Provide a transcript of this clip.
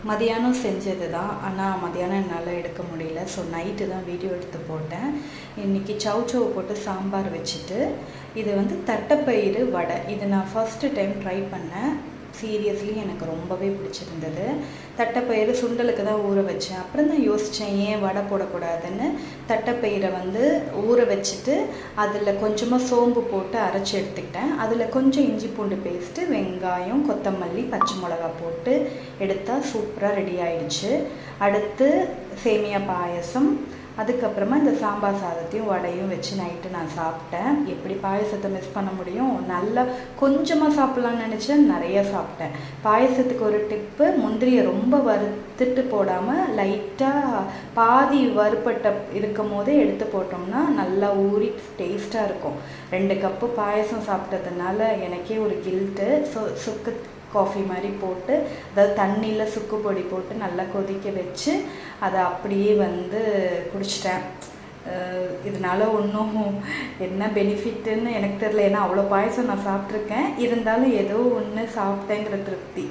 மதியானம் செஞ்சது தான். ஆனால் மதியானம் என்னால் எடுக்க முடியல. ஸோ நைட்டு தான் வீடியோ எடுத்து போட்டேன். இன்றைக்கி சௌ போட்டு சாம்பார் வச்சுட்டு, இது வந்து தட்டைப்பயிறு வடை. இது நான் ஃபஸ்ட்டு டைம் ட்ரை பண்ணேன். சீரியஸ்லி எனக்கு ரொம்பவே பிடிச்சிருந்தது. தட்டைப்பயிறு சுண்டலுக்கு தான் ஊற வச்சேன். அப்புறம் தான் யோசித்தேன் ஏன் வடை போடக்கூடாதுன்னு. தட்டைப்பயிரை வந்து ஊற வச்சுட்டு அதில் கொஞ்சமாக சோம்பு போட்டு அரைச்சி எடுத்துக்கிட்டேன். அதில் கொஞ்சம் இஞ்சி பூண்டு பேஸ்ட்டு, வெங்காயம், கொத்தமல்லி, பச்சை மிளகா போட்டு எடுத்தால் சூப்பராக ரெடி ஆயிடுச்சு. அடுத்து சேமியா பாயசம், அதுக்கப்புறமா இந்த சாம்பார் சாதத்தையும் வடையும் வச்சு நைட்டு நான் சாப்பிட்டேன். எப்படி பாயசத்தை மிஸ் பண்ண முடியும்? நல்லா கொஞ்சமாக சாப்பிட்லான்னு நினச்சேன், நிறைய சாப்பிட்டேன். பாயசத்துக்கு ஒரு டிப்பு, முந்திரியை ரொம்ப வறுத்துட்டு போடாமல் லைட்டாக பாதி வறுப்பட்ட இருக்கும் போதே எடுத்து போட்டோம்னா நல்லா ஊறி டேஸ்ட்டாக இருக்கும். 2 கப்பு பாயசம் சாப்பிட்டதுனால எனக்கே ஒரு கில்ட்டு. சுக்கு காஃபி மாதிரி போட்டு, அதாவது தண்ணியில் சுக்கு பொடி போட்டு நல்லா கொதிக்க வச்சு அதை அப்படியே வந்து குடிச்சிட்டேன். இதனால் ஒன்றும் என்ன பெனிஃபிட்டுன்னு எனக்கு தெரியல. ஏன்னா அவ்வளோ பாயசம் நான் சாப்பிட்ருக்கேன். இருந்தாலும் ஏதோ ஒன்று சாப்பிட்டேங்கிற திருப்தி.